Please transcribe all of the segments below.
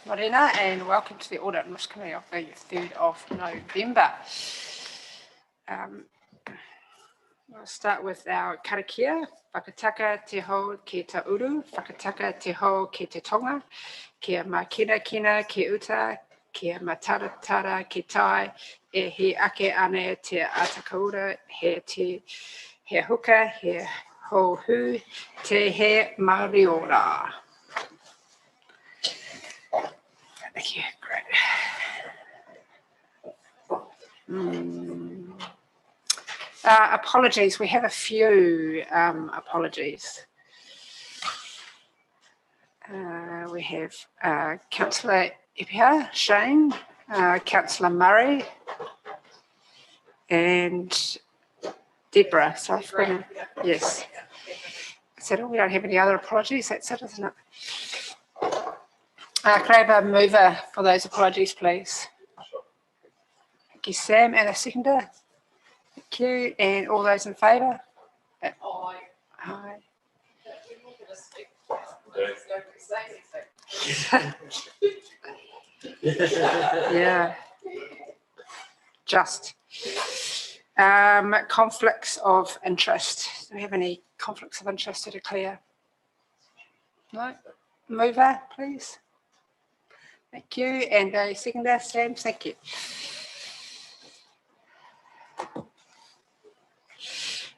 Morena, and welcome to the Audit and Risk Committee of the 3rd of November. We'll start with our karakia. Whakataka te ho ke ta uru, whakataka te ho ke te tonga, kia makina kina ke uta, kia mataratara ke tai, e he ake ane te atakaura, he huka, he ho hu, te he mariora. Thank you, great. Apologies, we have a few apologies. We have Councillor Eap, Shane, Councillor Murray, and Deborah. So I've got yes. Is that all? We don't have any other apologies. That's it, isn't it? Could I have a mover for those apologies, please? Thank you, Sam, and a seconder. Thank you. And all those in favour? Aye. Aye. Yeah. Just. Conflicts of interest. Do we have any conflicts of interest to declare? No? Mover, please. Thank you. And a seconder, Sam. Thank you.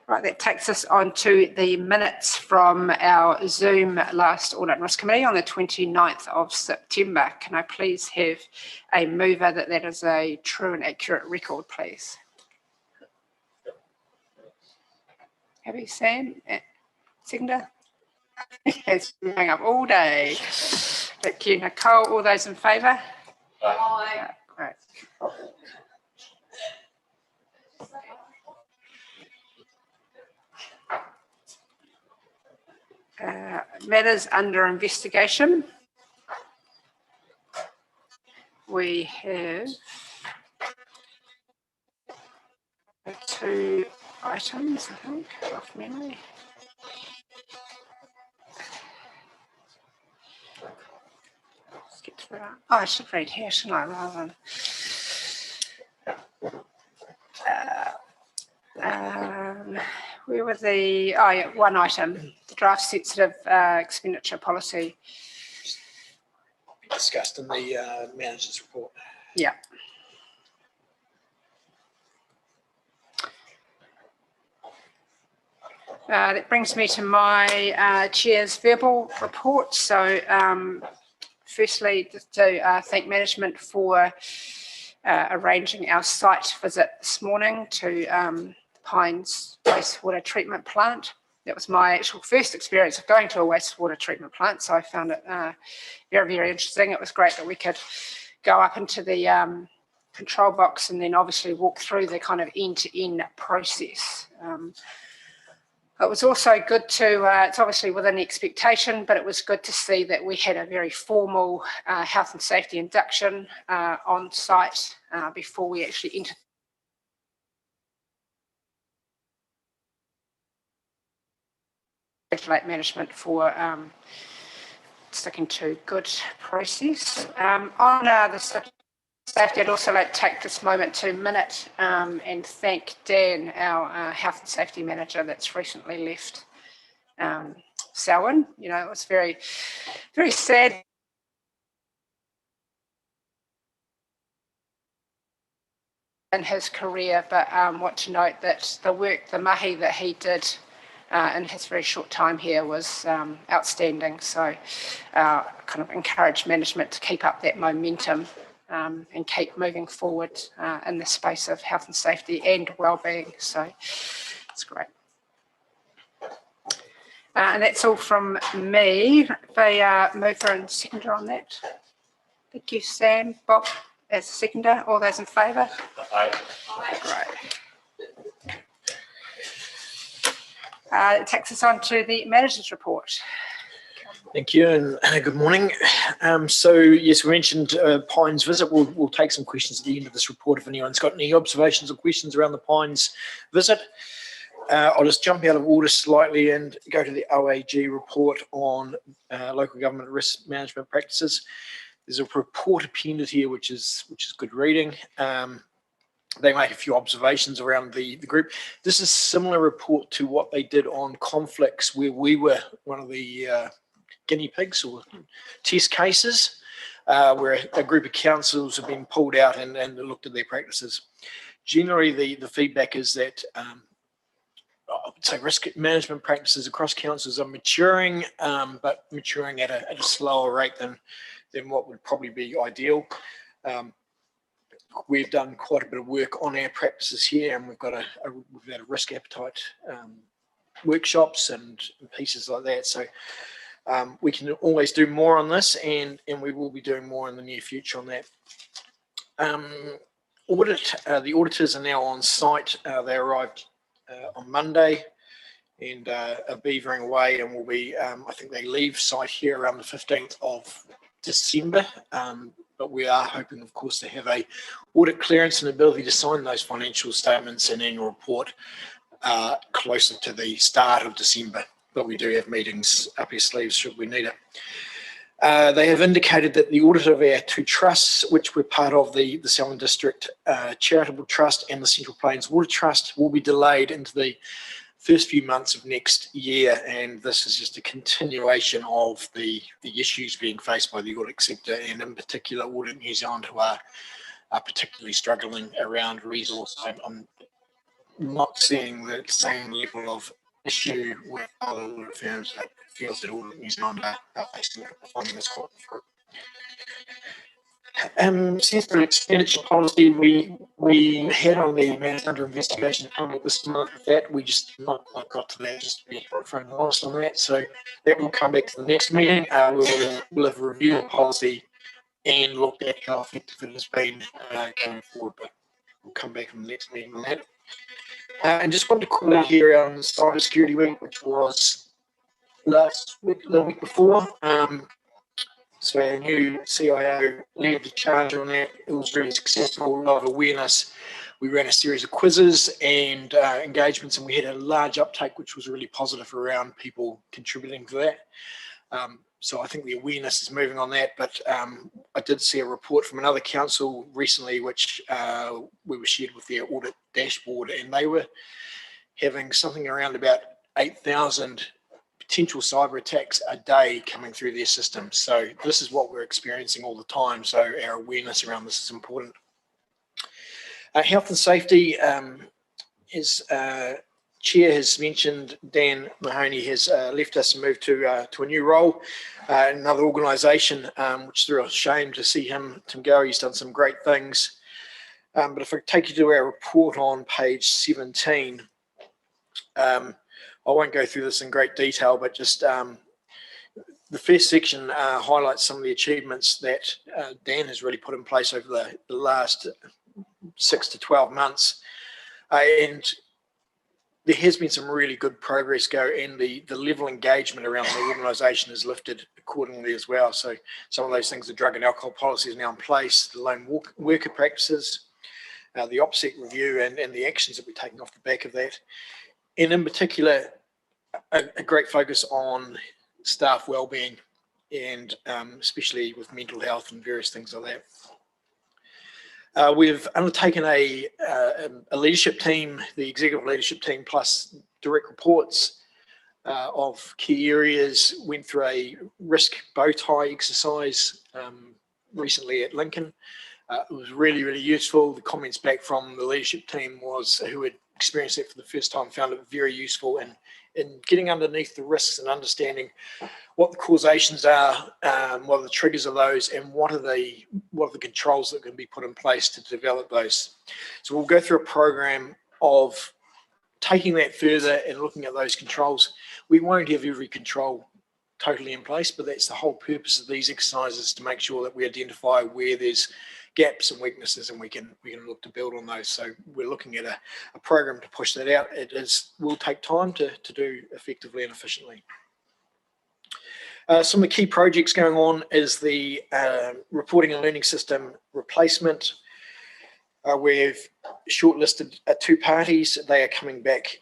Right, that takes us on to the minutes from our Zoom last Audit and Risk Committee on the 29th of September. Can I please have a mover that is a true and accurate record, please? Happy, Sam? Seconder? It's going up all day. Thank you, Nicole. All those in favour? Aye. Great. Matters under investigation. We have 2 items, I think, off memory. Let's get to that. Oh, I should read here, shouldn't I, rather than... where were the... Oh, yeah, one item, the draft sensitive expenditure policy. Discussed in the manager's report. Yeah. That brings me to my chair's verbal report. So firstly, just to thank management for arranging our site visit this morning to Pines wastewater treatment plant. That was my actual first experience of going to a wastewater treatment plant, so I found it very, very interesting. It was great that we could go up into the control box and then obviously walk through the kind of end-to-end process. It was also good to, it's obviously within expectation, but it was good to see that we had a very formal health and safety induction on site before we actually entered. Congratulate management for sticking to good process. On the subject of safety, I'd also like to take this moment to minute and thank Dan, our health and safety manager that's recently left Selwyn. You know, it was very, very sad. In his career, but want to note that the work, the mahi that he did in his very short time here was outstanding. So kind of encourage management to keep up that momentum and keep moving forward in the space of health and safety and wellbeing. So it's great. And that's all from me. The mover and seconder on that. Thank you, Sam. Bob, as a seconder. All those in favour? Aye. Great. It takes us on to the manager's report. Thank you and good morning. So yes, we mentioned Pines visit. We'll take some questions at the end of this report if anyone's got any observations or questions around the Pines visit. I'll just jump out of order slightly and go to the OAG report on local government risk management practices. There's a report appended here, which is good reading. They make a few observations around the group. This is a similar report to what they did on conflicts, where we were one of the guinea pigs or test cases, where a group of councils have been pulled out and looked at their practices. Generally, the feedback is that I would say risk management practices across councils are maturing, but maturing at a slower rate than what would probably be ideal. We've done quite a bit of work on our practices here, and we've had a risk appetite workshops and pieces like that. So we can always do more on this, and we will be doing more in the near future on that. Audit, the auditors are now on site. They arrived on Monday and are beavering away, and will be, I think they leave site here around the 15th of December. But we are hoping, of course, to have a audit clearance and ability to sign those financial statements and annual report closer to the start of December. But we do have meetings up our sleeves should we need it. They have indicated that the audit of our two trusts, which were part of the Selwyn District Charitable Trust and the Central Plains Water Trust, will be delayed into the first few months of next year, and this is just a continuation of the issues being faced by the audit sector, and in particular Audit New Zealand, who are particularly struggling around resource. I'm not seeing the same level of issue with other audit firms that feels that Audit New Zealand are facing finding this quite difficult. Sensible expenditure policy, we had on the matters under investigation coming up this month. That we just not quite got to that, just to be frank and honest on that. So that will come back to the next meeting. We'll have reviewed the policy and looked at how effective it has been going forward. But we'll come back in the next meeting on that. And just wanted to call out here on Cyber Security Week, which was last week, the week before. So our new CIO led the charge on that. It was very successful, a lot of awareness. We ran a series of quizzes and engagements, and we had a large uptake, which was really positive around people contributing to that. So I think the awareness is moving on that, but I did see a report from another council recently, which we were shared with their audit dashboard, and they were having something around about 8,000 potential cyber attacks a day coming through their systems. So this is what we're experiencing all the time. So our awareness around this is important. Health and safety, as Chair has mentioned, Dan Mahoney has left us and moved to a new role, another organisation, which is a real shame to see him go. He's done some great things. But if I take you to our report on page 17, I won't go through this in great detail, but just the first section highlights some of the achievements that Dan has really put in place over the last 6 to 12 months. And there has been some really good progress and the level of engagement around the organisation has lifted accordingly as well. So some of those things, the drug and alcohol policy is now in place, the lone worker practices, the OPSEC review and the actions that we're taking off the back of that. And in particular, a great focus on staff wellbeing and especially with mental health and various things like that. We've undertaken a leadership team, the executive leadership team plus direct reports of key areas, went through a risk bow tie exercise recently at Lincoln. It was really, really useful. The comments back from the leadership team who had experienced it for the first time, found it very useful in getting underneath the risks and understanding what the causations are, what are the triggers of those, and what are the controls that can be put in place to develop those. So we'll go through a program of taking that further and looking at those controls. We won't have every control totally in place, but that's the whole purpose of these exercises, to make sure that we identify where there's gaps and weaknesses, and we can look to build on those. So we're looking at a program to push that out. Will take time to do effectively and efficiently. Some of the key projects going on is the reporting and learning system replacement. We've shortlisted 2 parties. They are coming back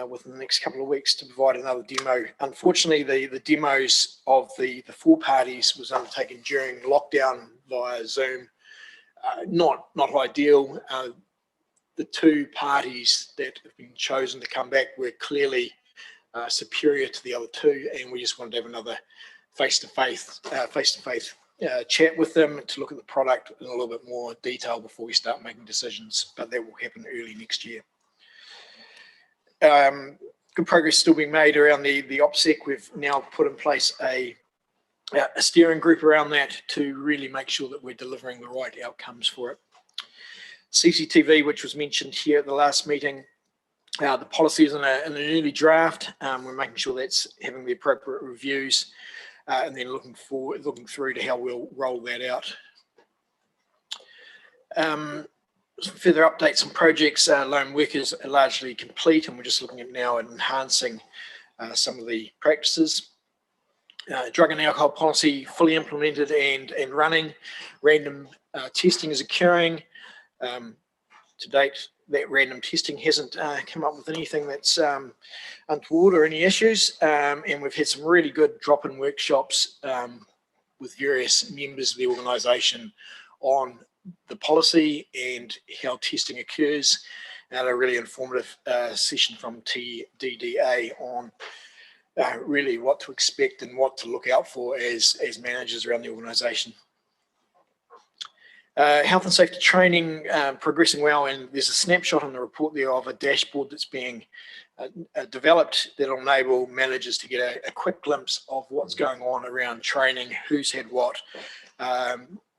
within the next couple of weeks to provide another demo. Unfortunately, the demos of the 4 parties was undertaken during lockdown, via Zoom. Not ideal. The two parties that have been chosen to come back were clearly superior to the other two, and we just wanted to have another face-to-face chat with them to look at the product in a little bit more detail before we start making decisions, but that will happen early next year. Good progress still being made around the OPSEC. We've now put in place a steering group around that to really make sure that we're delivering the right outcomes for it. CCTV, which was mentioned here at the last meeting, the policy is in an early draft. We're making sure that's having the appropriate reviews, and then looking through to how we'll roll that out. Some further updates on projects. Loan workers are largely complete, and we're just looking at now enhancing some of the practices. Drug and alcohol policy fully implemented and running. Random testing is occurring. To date, that random testing hasn't come up with anything that's untoward or any issues, and we've had some really good drop-in workshops with various members of the organisation on the policy and how testing occurs, and a really informative session from TDDA on really what to expect and what to look out for as managers around the organisation. Health and safety training progressing well, and there's a snapshot on the report there of a dashboard that's being developed that'll enable managers to get a quick glimpse of what's going on around training, who's had what,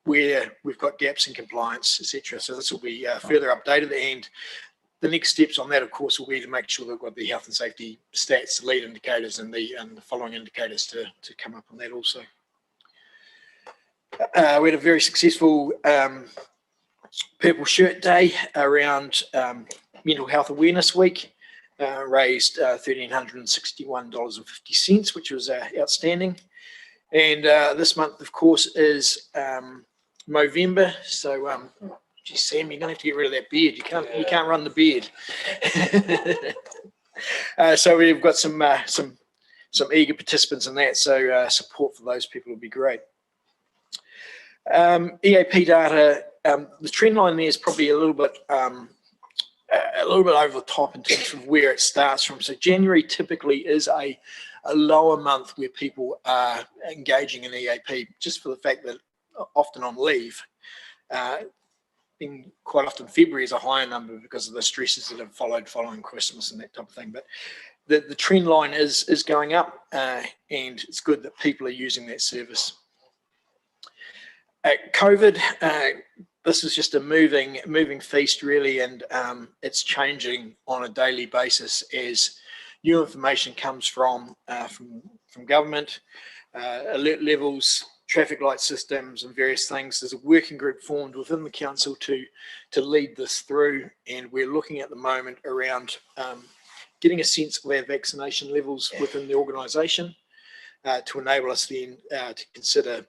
where we've got gaps in compliance, etc. So this will be further updated, and the next steps on that, of course, will be to make sure that we've got the health and safety stats, the lead indicators, and the following indicators to come up on that also. We had a very successful Purple Shirt Day around Mental Health Awareness Week. Raised $1,361.50, which was outstanding. And this month, of course, is Movember. So, geez, Sam, you're gonna have to get rid of that beard. You can't run the beard. So we've got some eager participants in that. So support for those people would be great. EAP data, the trend line there is probably a little bit over the top in terms of where it starts from. So January typically is a lower month where people are engaging in EAP, just for the fact that often on leave. Quite often February is a higher number because of the stresses that have following Christmas and that type of thing. But the trend line is going up, and it's good that people are using that service. COVID, this is just a moving feast really, and it's changing on a daily basis as new information comes from government, alert levels, traffic light systems, and various things. There's a working group formed within the council to lead this through, and we're looking at the moment around getting a sense of our vaccination levels within the organisation to enable us then to consider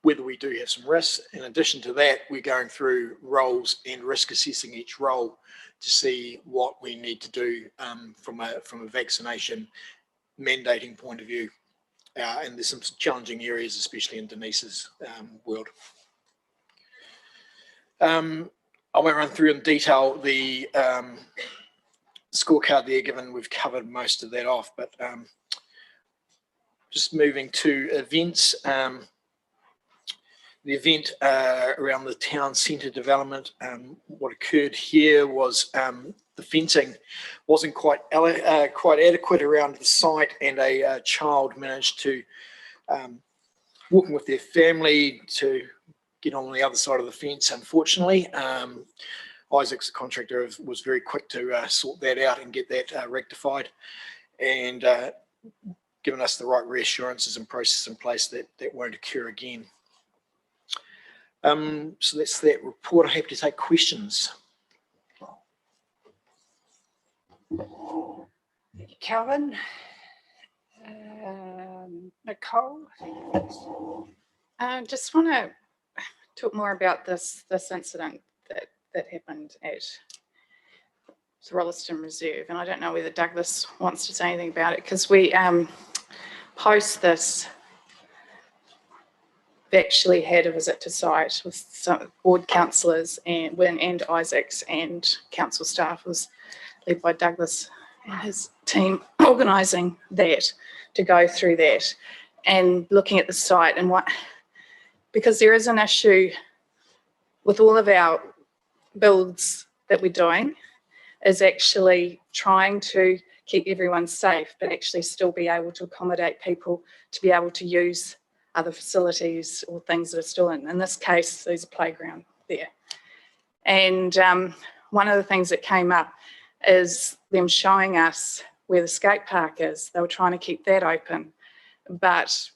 whether we do have some risks. In addition to that, we're going through roles and risk assessing each role to see what we need to do from a vaccination mandating point of view. And there's some challenging areas, especially in Denise's world. I won't run through in detail the scorecard there, given we've covered most of that off, but just moving to events. The event around the town centre development, what occurred here was the fencing wasn't quite adequate around the site, and a child managed to, walking with their family, to get on the other side of the fence. Unfortunately, Isaac's the contractor was very quick to sort that out and get that rectified, and given us the right reassurances and process in place that won't occur again. So that's that report. I'm happy to take questions. Calvin, Nicole. I just want to talk more about this incident that happened at the Rolleston Reserve, and I don't know whether Douglas wants to say anything about it, because we post this actually had a visit to site with some board councillors and Isaacs, and council staff was led by Douglas and his team, organising that, to go through that and looking at the site and because there is an issue with all of our builds that we're doing, is actually trying to keep everyone safe, but actually still be able to accommodate people to be able to use other facilities or things that are still in this case, there's a playground there. And one of the things that came up is them showing us where the skate park is. They were trying to keep that open, but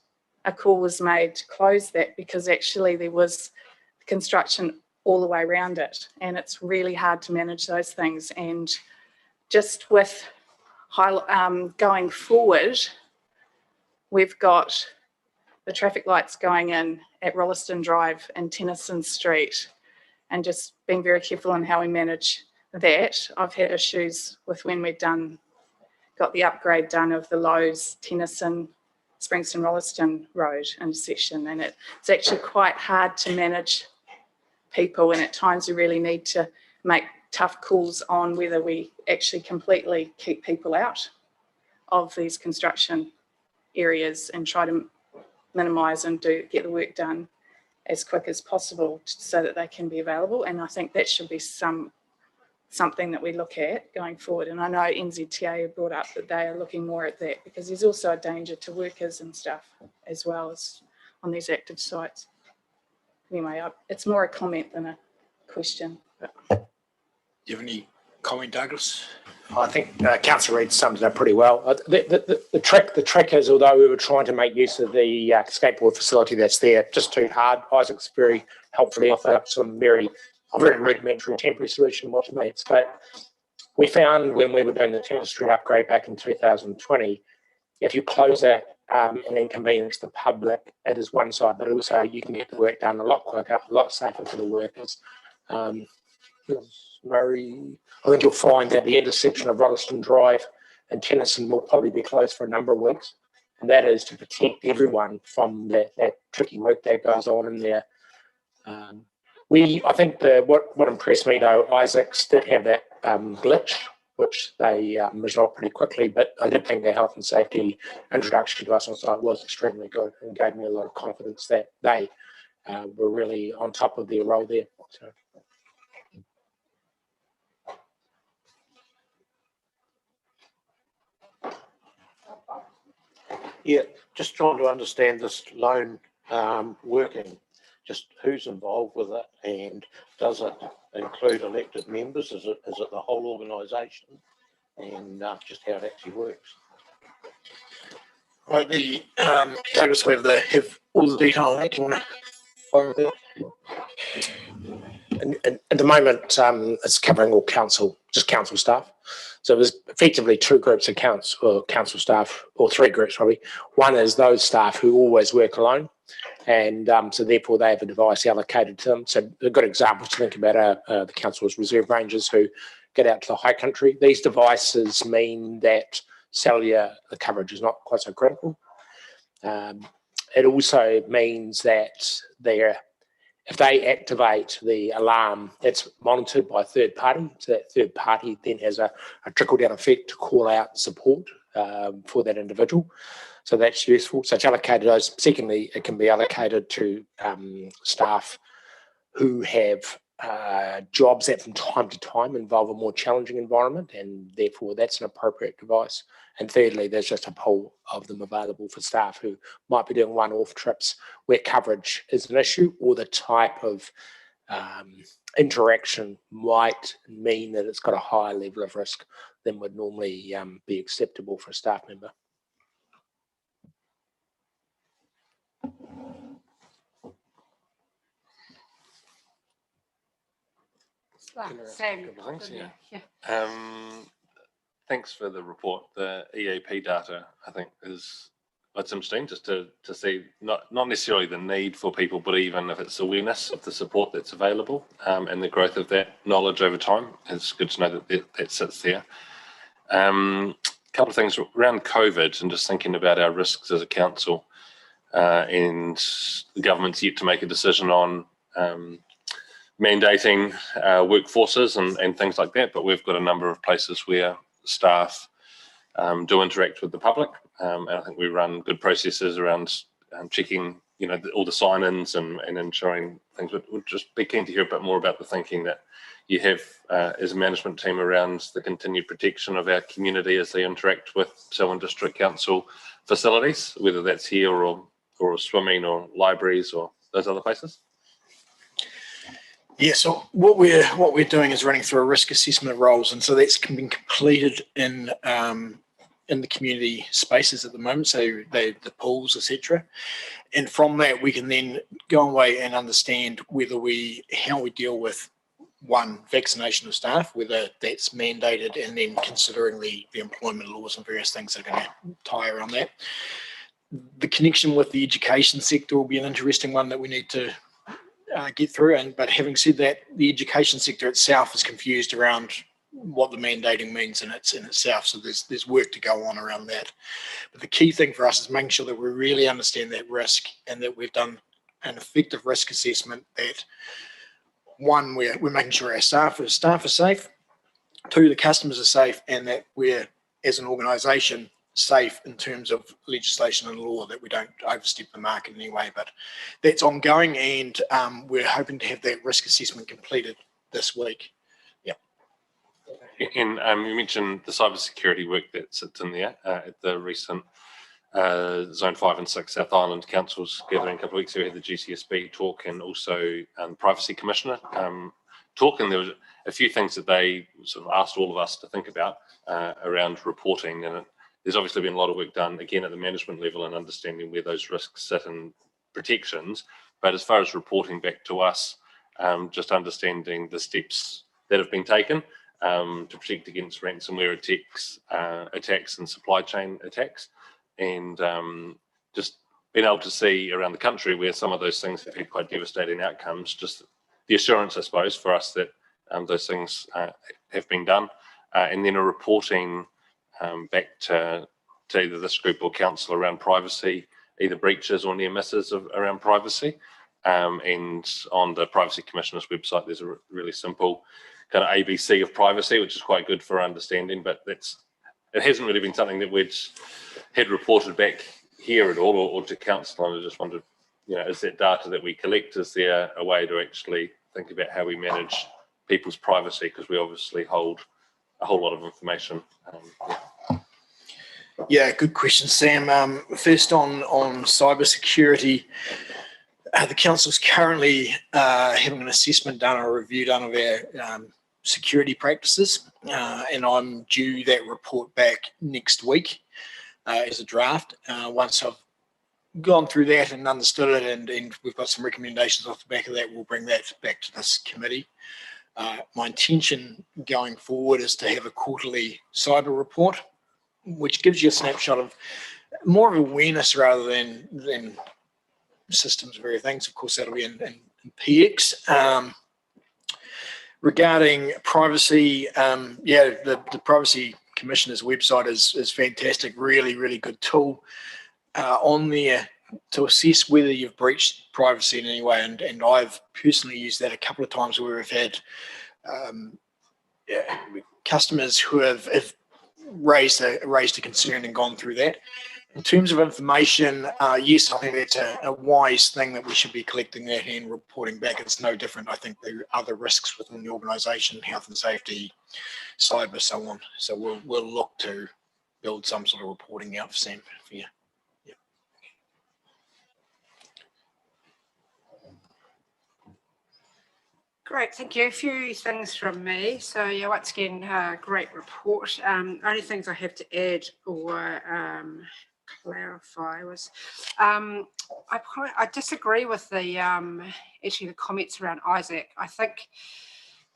a call was made to close that because actually there was construction all the way around it, and it's really hard to manage those things. And just with going forward, we've got the traffic lights going in at Rolleston Drive and Tennyson Street, and just being very careful on how we manage that. I've had issues with when we've got the upgrade done of the Lowe's Tennyson Springston Rolleston Road intersection, and it's actually quite hard to manage people, and at times we really need to make tough calls on whether we actually completely keep people out of these construction areas and try to minimise and get the work done as quick as possible so that they can be available. And I think that should be something that we look at going forward. And I know NZTA have brought up that they are looking more at that, because there's also a danger to workers and stuff as well as on these active sites. Anyway, it's more a comment than a question. Do you have any comment, Douglas? I think Councillor Reid sums it up pretty well. The trick is, although we were trying to make use of the skateboard facility that's there, just too hard. Isaac's very helpfully offered up some very rudimentary temporary solution, which means. But we found when we were doing the Tennyson Street upgrade back in 2020, if you close that and inconvenience the public, it is one side, but also you can get the work done a lot quicker, a lot safer for the workers. Murray, I think you'll find that the intersection of Rolleston Drive and Tennyson will probably be closed for a number of weeks, and that is to protect everyone from that tricky work that goes on in there. I think what impressed me though, Isaacs did have that glitch, which they resolved pretty quickly, but I did think their health and safety introduction to us on site was extremely good and gave me a lot of confidence that they were really on top of their role there. So. Yeah, just trying to understand this loan working, just who's involved with it, and does it include elected members? Is it the whole organisation, and just how it actually works? Right, Douglas, we have all the detail on that. Do you want to follow that? And at the moment, it's covering all council staff. So there's effectively two groups of council staff, or three groups probably. One is those staff who always work alone, and so therefore they have a device allocated to them. So a good example to think about are the council's reserve rangers who get out to the high country. These devices mean that cellular coverage is not quite so critical. It also means that if they activate the alarm, it's monitored by a third party. So that third party then has a trickle-down effect to call out support for that individual. So that's useful. So it's allocated those. Secondly, it can be allocated to staff who have jobs that from time to time involve a more challenging environment, and therefore that's an appropriate device. And thirdly, there's just a pool of them available for staff who might be doing one-off trips where coverage is an issue, or the type of interaction might mean that it's got a higher level of risk than would normally be acceptable for a staff member. Sam. Thanks for the report. The Eap data, I think, it's interesting just to see not necessarily the need for people, but even if it's awareness of the support that's available and the growth of that knowledge over time. It's good to know that sits there. A couple of things around COVID and just thinking about our risks as a council. and the government's yet to make a decision on mandating workforces and things like that. But we've got a number of places where staff do interact with the public, and I think we run good processes around checking, all the sign-ins and ensuring things. But we'll just be keen to hear a bit more about the thinking that you have as a management team around the continued protection of our community as they interact with Selwyn District Council facilities, whether that's here or swimming or libraries or those other places. Yeah, so what we're doing is running through a risk assessment of roles, and so that's been completed in the community spaces at the moment, so the pools, etc. And from that, we can then go away and understand how we deal with vaccination of staff, whether that's mandated, and then considering the employment laws and various things that are going to tie around that. The connection with the education sector will be an interesting one that we need to get through. But having said that, the education sector itself is confused around what the mandating means in itself. So there's work to go on around that. But the key thing for us is making sure that we really understand that risk and that we've done an effective risk assessment. That one, we're making sure our staff are safe. Two, the customers are safe, and that we're, as an organisation, safe in terms of legislation and law, that we don't overstep the mark in any way. But that's ongoing, and we're hoping to have that risk assessment completed this week. Yeah. And you mentioned the cybersecurity work that sits in there at the recent Zone 5 and 6 South Island Councils gathering a couple of weeks ago. We had the GCSB talk and also the Privacy Commissioner talk, and there was a few things that they sort of asked all of us to think about around reporting. And there's obviously been a lot of work done, again, at the management level and understanding where those risks sit and protections. But as far as reporting back to us, just understanding the steps that have been taken to protect against ransomware attacks and supply chain attacks, and just being able to see around the country where some of those things have had quite devastating outcomes, just the assurance, I suppose, for us that those things have been done, and then a reporting back to either this group or council around privacy, either breaches or near misses around privacy. And on the Privacy Commissioner's website, there's a really simple kind of ABC of privacy, which is quite good for understanding, but it hasn't really been something that we'd had reported back here at all or to council. And I just wondered, is that data that we collect, is there a way to actually think about how we manage people's privacy? Because we obviously hold a whole lot of information. Yeah, good question, Sam. First on cybersecurity, the council's currently having an assessment done or a review done of our security practices, and I'm due that report back next week as a draft. Once I've gone through that and understood it, and we've got some recommendations off the back of that, we'll bring that back to this committee. My intention going forward is to have a quarterly cyber report, which gives you a snapshot of more of awareness rather than systems of everything. So of course that'll be in PX. Regarding privacy, the Privacy Commissioner's website is fantastic, really good tool on there to assess whether you've breached privacy in any way, and I've personally used that a couple of times where we've had customers who have raised a concern and gone through that. In terms of information, yes, I think that's a wise thing that we should be collecting that and reporting back. It's no different, I think, to other risks within the organisation, health and safety, cyber, so on. So we'll look to build some sort of reporting out for Sam for you. Yeah. Great, thank you. A few things from me. So yeah, once again, great report. Only things I have to add or clarify was I disagree with the actually the comments around Isaac. I think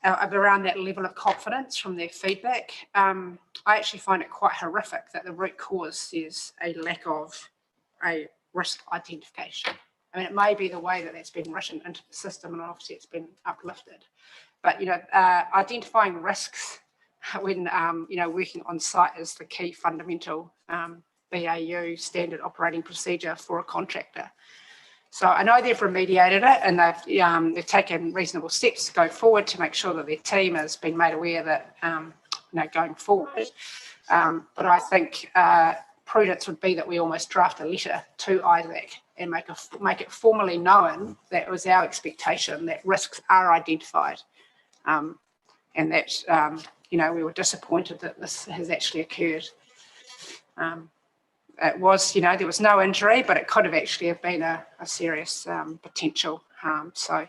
around that level of confidence from their feedback. I actually find it quite horrific that the root cause is a lack of a risk identification. I mean, it may be the way that that's been written into the system, and obviously it's been uplifted. But identifying risks when working on site is the key fundamental BAU, standard operating procedure for a contractor. So I know they've remediated it, and they've taken reasonable steps to go forward to make sure that their team has been made aware that going forward. But I think prudence would be that we almost draft a letter to ISAC and make it formally known that it was our expectation that risks are identified, and that we were disappointed that this has actually occurred. It was, there was no injury, but it could have actually have been a serious potential harm. So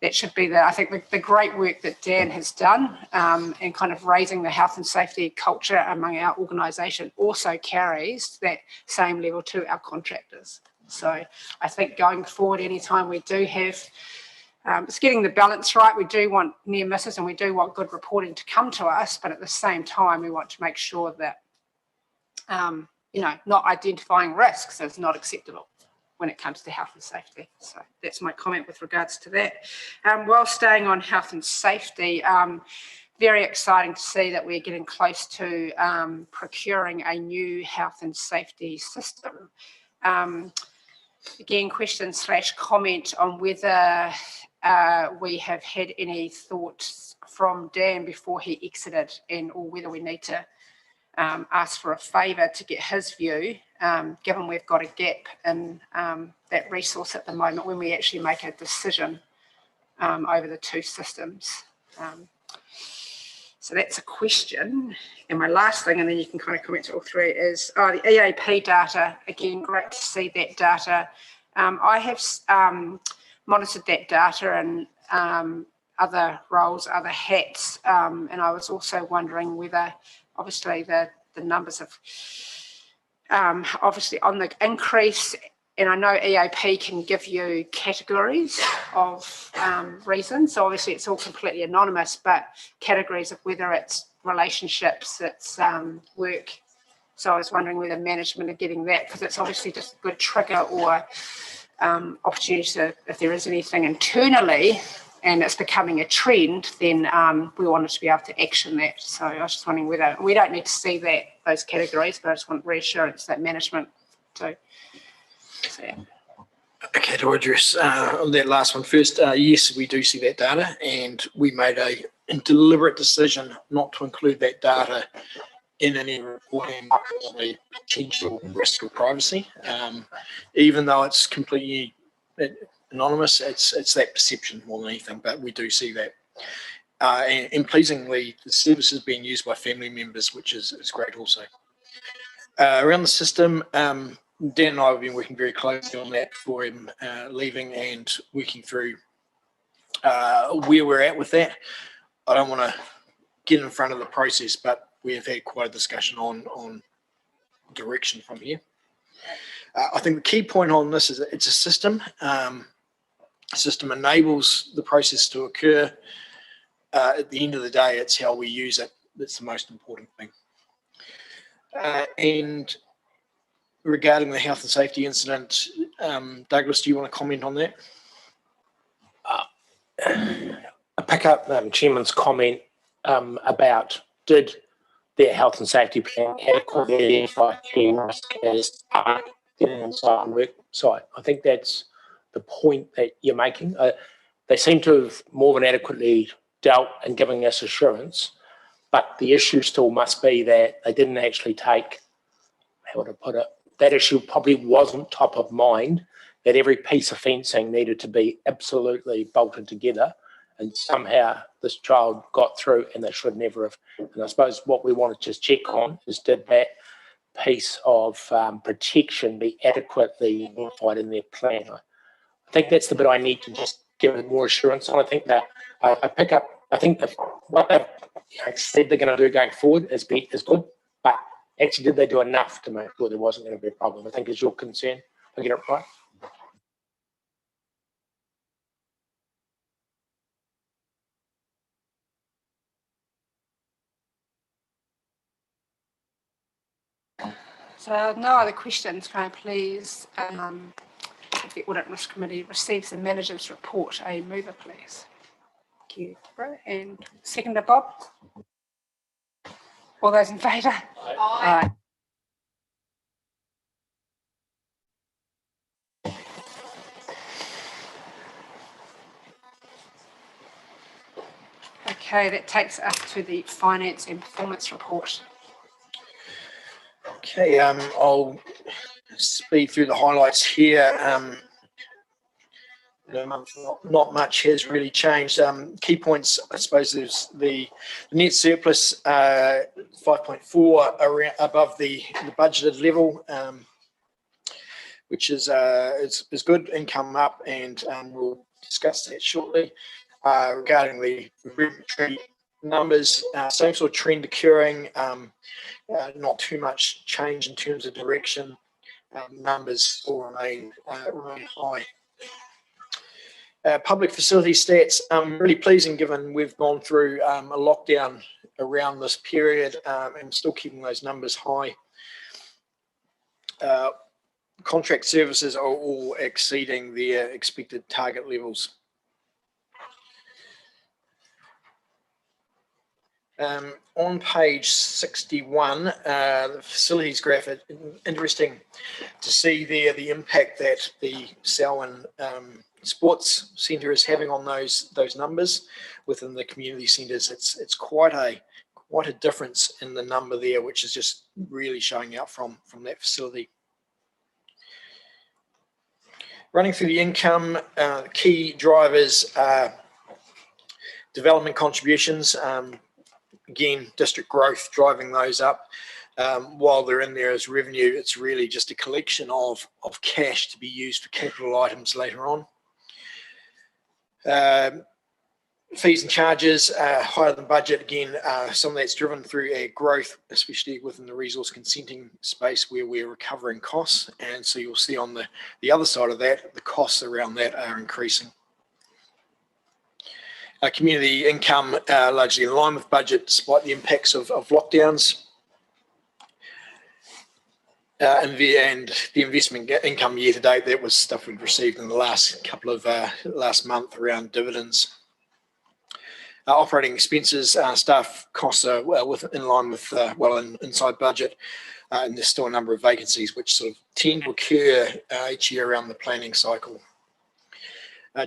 that should be I think the great work that Dan has done and kind of raising the health and safety culture among our organisation also carries that same level to our contractors. So I think going forward, anytime we do have, it's getting the balance right. We do want near misses and we do want good reporting to come to us, but at the same time, we want to make sure that not identifying risks is not acceptable when it comes to health and safety. So that's my comment with regards to that. While staying on health and safety, very exciting to see that we're getting close to procuring a new health and safety system. Again, question/comment on whether we have had any thoughts from Dan before he exited, or whether we need to ask for a favour to get his view, given we've got a gap in that resource at the moment when we actually make a decision over the two systems. So that's a question. And my last thing, and then you can kind of comment to all three, is the EAP data. Again, great to see that data. I have monitored that data and other roles, other hats, and I was also wondering whether, obviously, the numbers have obviously on the increase, and I know EAP can give you categories of reasons. So obviously it's all completely anonymous, but categories of whether it's relationships, it's work. So I was wondering whether management are getting that, because it's obviously just a good trigger or opportunity to, if there is anything internally and it's becoming a trend, then we wanted to be able to action that. So I was just wondering whether, we don't need to see those categories, but I just want reassurance that management do. So, yeah. Okay, to address on that last one first, yes, we do see that data, and we made a deliberate decision not to include that data in any reporting of a potential risk of privacy. Even though it's completely anonymous, it's that perception more than anything, but we do see that. And pleasingly, the service is being used by family members, which is great also. Around the system, Dan and I have been working very closely on that for him leaving and working through where we're at with that. I don't want to get in front of the process, but we have had quite a discussion on direction from here. I think the key point on this is that it's a system. System enables the process to occur. At the end of the day, it's how we use it that's the most important thing. And regarding the health and safety incident, Douglas, do you want to comment on that? I pick up Chairman's comment about did their health and safety plan adequately identify key risks as getting on site and work site. I think that's the point that you're making. They seem to have more than adequately dealt in giving us assurance, but the issue still must be that they didn't actually take, how would I put it, that issue probably wasn't top of mind, that every piece of fencing needed to be absolutely bolted together, and somehow this child got through and they should never have. And I suppose what we want to just check on is, did that piece of protection be adequately identified in their plan? I think that's the bit I need to just give it more assurance on. I think that I pick up, I think that what they've said they're going to do going forward is good, but actually did they do enough to make sure there wasn't going to be a problem? I think is your concern. I get it right? So no other questions, can I please, if the Audit and Risk Committee receives the manager's report, a mover please. Thank you, Deborah. And seconder, Bob? All those in favour? Aye. Aye. Okay, that takes us to the finance and performance report. Okay, I'll speed through the highlights here. Not much has really changed. Key points, I suppose, there's the net surplus, 5.4 around above the budgeted level, which is good. Income up, and we'll discuss that shortly. Regarding the regulatory numbers, same sort of trend occurring. Not too much change in terms of direction. Numbers all remain high. Public facility stats, really pleasing given we've gone through a lockdown around this period, and still keeping those numbers high. Contract services are all exceeding their expected target levels. On page 61, the facilities graph, interesting to see there the impact that the Selwyn Sports Centre is having on those numbers within the community centres. It's quite a difference in the number there, which is just really showing out from that facility. Running through the income, key drivers are development contributions. Again, district growth driving those up. While they're in there as revenue, it's really just a collection of cash to be used for capital items later on. Fees and charges higher than budget. Again, some of that's driven through our growth, especially within the resource consenting space where we're recovering costs. And so you'll see on the other side of that, the costs around that are increasing. Community income largely in line with budget despite the impacts of lockdowns. And the investment income year to date, that was stuff we'd received in the last last month around dividends. Operating expenses, staff costs are in line with inside budget, and there's still a number of vacancies which sort of tend to occur each year around the planning cycle.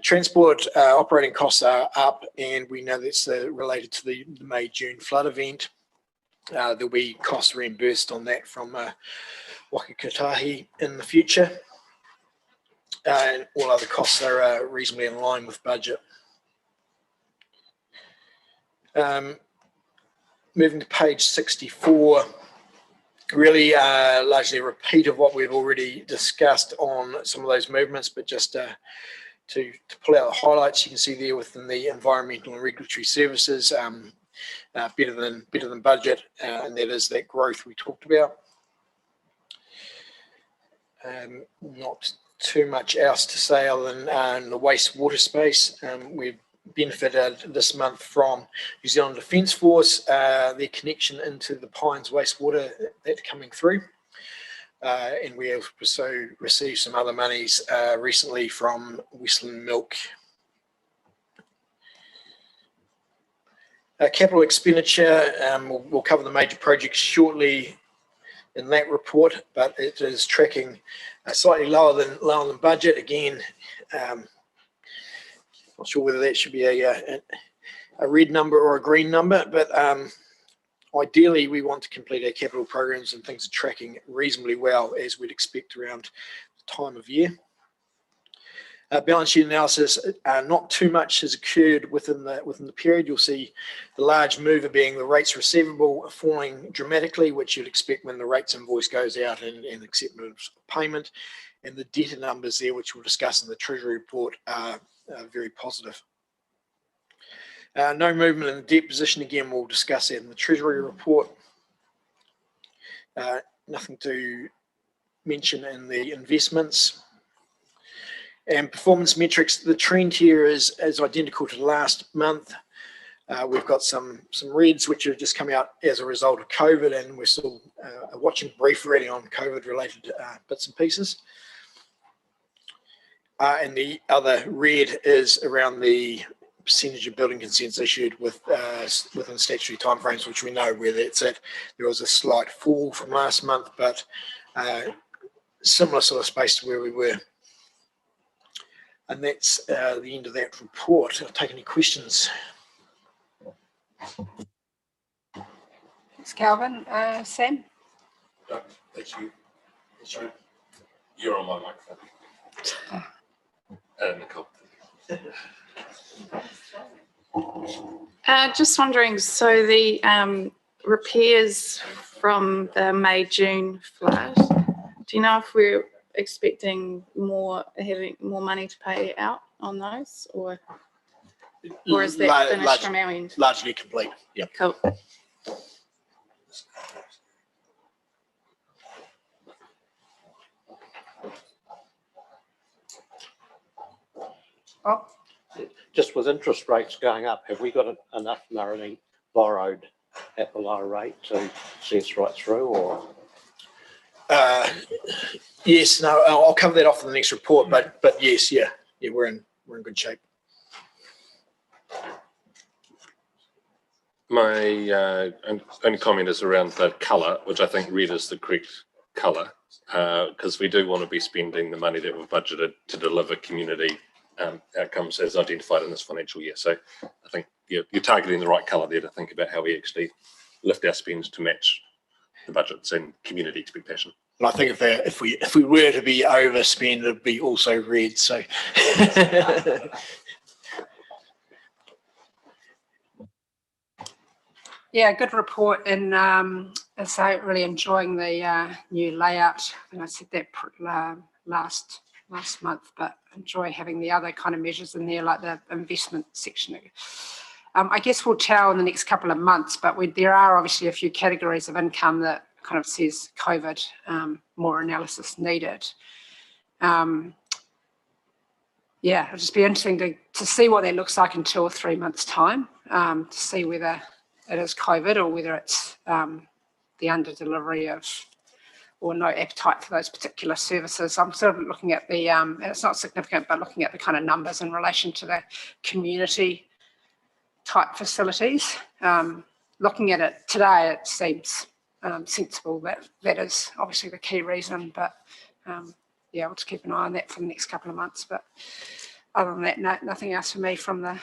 Transport operating costs are up, and we know that's related to the May-June flood event. There'll be costs reimbursed on that from Wakakatahi in the future, and all other costs are reasonably in line with budget. Moving to page 64, really largely a repeat of what we've already discussed on some of those movements, but just to pull out the highlights, you can see there within the environmental and regulatory services, better than budget, and that is that growth we talked about. Not too much else to say other than the wastewater space. We've benefited this month from New Zealand Defence Force, their connection into the Pines wastewater that's coming through. And we have also received some other monies recently from Westland Milk. Capital expenditure, we'll cover the major projects shortly in that report, but it is tracking slightly lower than budget. Again, not sure whether that should be a red number or a green number, but ideally we want to complete our capital programs, and things are tracking reasonably well as we'd expect around the time of year. Balance sheet analysis, not too much has occurred within the period. You'll see the large mover being the rates receivable falling dramatically, which you'd expect when the rates invoice goes out and acceptance of payment, and the debtor numbers there, which we'll discuss in the Treasury report, are very positive. No movement in the debt position. Again, we'll discuss that in the Treasury report. Nothing to mention in the investments. And performance metrics, the trend here is identical to last month. We've got some reds which have just come out as a result of COVID, and we're still watching brief reading on COVID related bits and pieces. And the other red is around the percentage of building consents issued within statutory timeframes, which we know where that's at. There was a slight fall from last month, but similar sort of space to where we were. And that's the end of that report. I'll take any questions. Thanks, Calvin. Sam? That's you. That's you. You're on my microphone. Nicole. Just wondering, so the repairs from the May-June flood, do you know if we're expecting having more money to pay out on those, or is that finished from our end? Largely complete. Yeah. Cool. Oh, Just with interest rates going up, have we got enough money borrowed at the lower rate to see us right through, or? Yes, no, I'll cover that off in the next report, but yes, yeah, we're in good shape. My only comment is around the colour, which I think red is the correct colour, because we do want to be spending the money that we've budgeted to deliver community outcomes as identified in this financial year. So I think you're targeting the right colour there to think about how we actually lift our spends to match the budgets and community expectation. And I think if we were to be overspend, it'd be also red. So yeah, good report. And as I really enjoying the new layout. And I said that last month, but enjoy having the other kind of measures in there, like the investment section. I guess we'll tell in the next couple of months, but there are obviously a few categories of income that kind of says COVID, more analysis needed. Yeah, it'll just be interesting to see what that looks like in 2 or 3 months' time, to see whether it is COVID or whether it's the under-delivery of or no appetite for those particular services. I'm sort of looking at the, and it's not significant, but looking at the kind of numbers in relation to the community type facilities. Looking at it today, it seems sensible that is obviously the key reason, but yeah, we'll just keep an eye on that for the next couple of months. But other than that, nothing else for me from the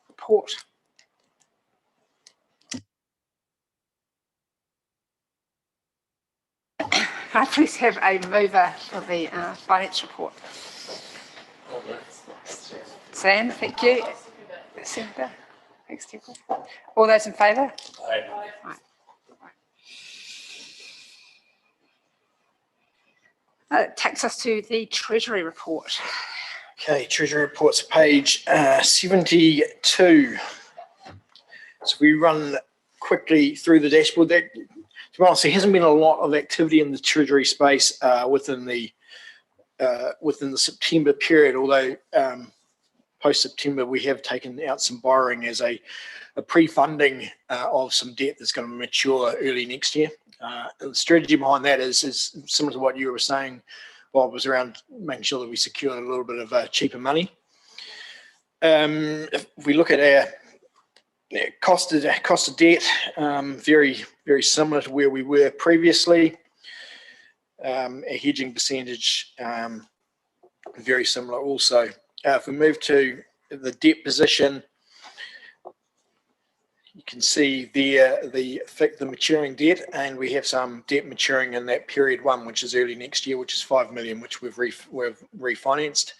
report. Can I please have a mover for the finance report? Sam, thank you. Senator, thanks, Temple. All those in favour? Aye. It takes us to the Treasury report. okay, Treasury Reports, page 72. So we run quickly through the dashboard. That, to be honest, there hasn't been a lot of activity in the Treasury space within the September period, although post-September we have taken out some borrowing as a pre-funding of some debt that's going to mature early next year. And the strategy behind that is similar to what you were saying, Bob, was around making sure that we secure a little bit of cheaper money. If we look at our cost of debt, very, very similar to where we were previously. A hedging percentage, very similar also. If we move to the debt position, you can see there the maturing debt, and we have some debt maturing in that period one, which is early next year, which is 5 million, which we've refinanced.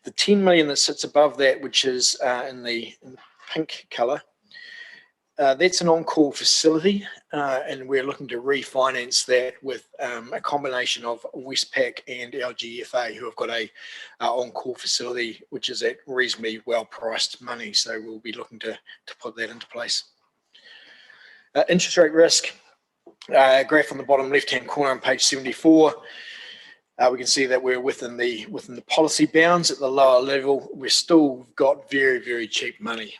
The 10 million that sits above that, which is in the pink colour, that's an on-call facility, and we're looking to refinance that with a combination of Westpac and LGFA, who have got a on-call facility, which is at reasonably well-priced money. So we'll be looking to put that into place. Interest rate risk, graph on the bottom left-hand corner on page 74. We can see that we're within the policy bounds. At the lower level, we've still got very, very cheap money.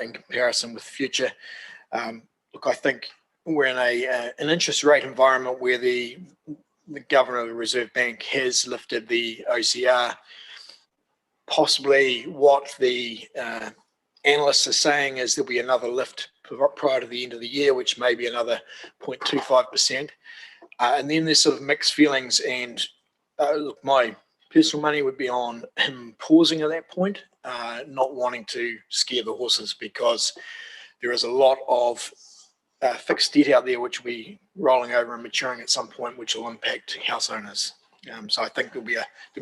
In comparison with the future. Look, I think we're in an interest rate environment where the governor of the Reserve Bank has lifted the OCR. Possibly what the analysts are saying is there'll be another lift prior to the end of the year, which may be another 0.25%. And then there's sort of mixed feelings, and look, my personal money would be on him pausing at that point, not wanting to scare the horses, because there is a lot of fixed debt out there which will be rolling over and maturing at some point, which will impact house owners. So I think there'll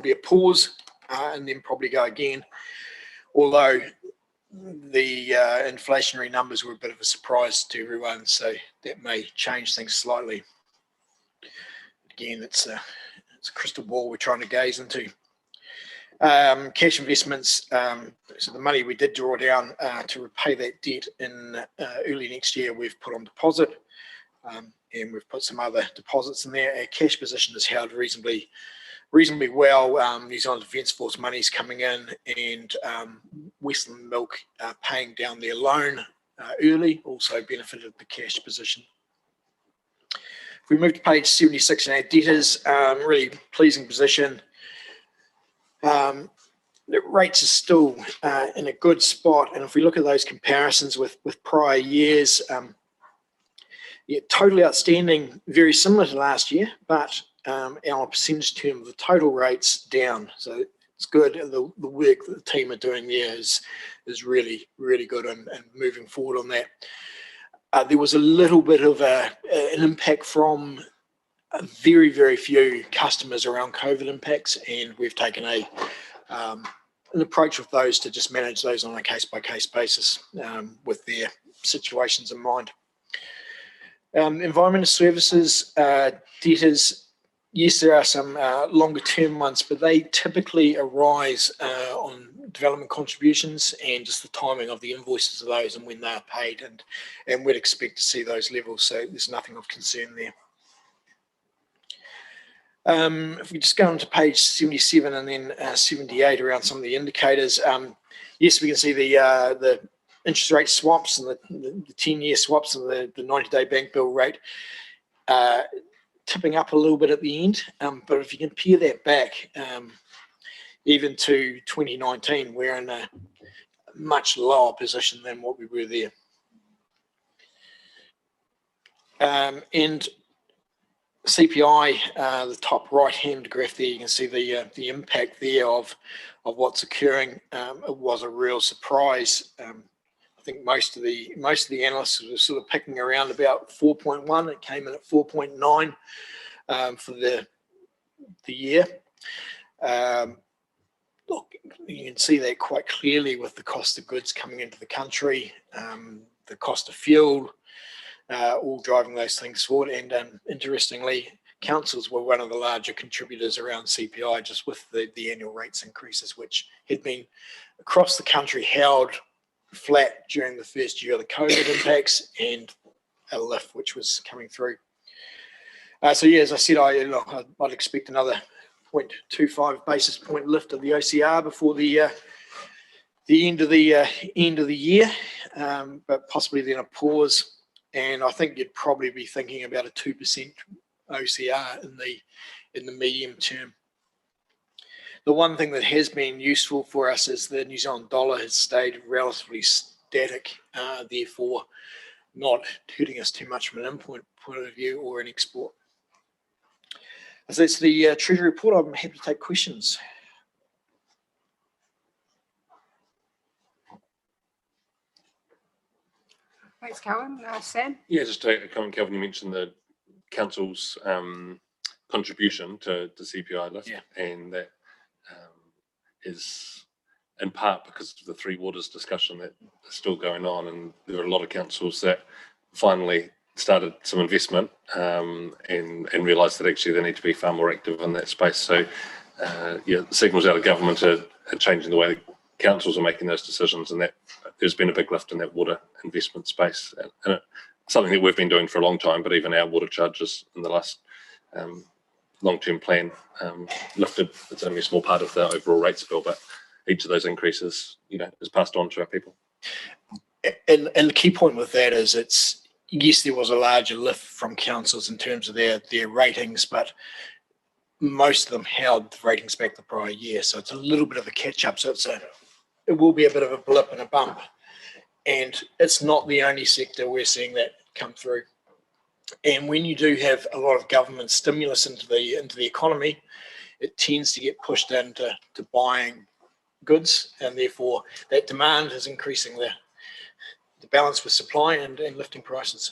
be a pause and then probably go again. Although the inflationary numbers were a bit of a surprise to everyone, so that may change things slightly. Again, it's a crystal ball we're trying to gaze into. Cash investments, so the money we did draw down to repay that debt in early next year, we've put on deposit, and we've put some other deposits in there. Our cash position is held reasonably well. New Zealand Defence Force money's coming in, and Westland Milk paying down their loan early also benefited the cash position. If we move to page 76 in our debtors, really pleasing position. The rates are still in a good spot, and if we look at those comparisons with prior years, yeah, totally outstanding, very similar to last year, but our percentage term of the total rates down. So it's good. The work that the team are doing there is really, really good and moving forward on that. There was a little bit of an impact from very, very few customers around COVID impacts, and we've taken an approach with those to just manage those on a case-by-case basis with their situations in mind. Environmental services debtors, yes, there are some longer term ones, but they typically arise on development contributions and just the timing of the invoices of those and when they are paid, and we'd expect to see those levels, so there's nothing of concern there. If we just go on to page 77 and then 78 around some of the indicators, yes, we can see the interest rate swaps and the 10-year swaps and the 90-day bank bill rate tipping up a little bit at the end. But if you compare that back even to 2019, we're in a much lower position than what we were there. And CPI, the top right-hand graph there, you can see the impact there of what's occurring. It was a real surprise. I think most of the analysts were sort of picking around about 4.1. It came in at 4.9 for the year. Look, you can see that quite clearly with the cost of goods coming into the country, the cost of fuel, all driving those things forward. And interestingly, councils were one of the larger contributors around CPI, just with the annual rates increases, which had been across the country held flat during the first year of the COVID impacts, and a lift which was coming through. So yeah, as I said, I'd expect another 0.25 basis point lift of the OCR before the end of the year, but possibly then a pause. And I think you'd probably be thinking about a 2% OCR in the medium term. The one thing that has been useful for us is the New Zealand dollar has stayed relatively static, therefore not hurting us too much from an import point of view or an export. So that's the Treasury Report. I'm happy to take questions. Thanks, Calvin. Sam? Yeah, just a comment, Calvin, you mentioned the council's contribution to CPI lift, Yeah. and that is in part because of the Three Waters discussion that is still going on, and there are a lot of councils that finally started some investment and realised that actually they need to be far more active in that space. So yeah, the signals out of government are changing the way councils are making those decisions, and that there's been a big lift in that water investment space, and something that we've been doing for a long time, but even our water charges in the last long-term plan lifted. It's only a small part of the overall rates bill, but each of those increases, is passed on to our people. And the key point with that is yes, there was a larger lift from councils in terms of their ratings, but most of them held the ratings back the prior year. So it's a little bit of a catch up. So it will be a bit of a blip and a bump. And it's not the only sector we're seeing that come through. And when you do have a lot of government stimulus into the economy, it tends to get pushed into buying goods, and therefore that demand is increasing the the balance with supply and lifting prices.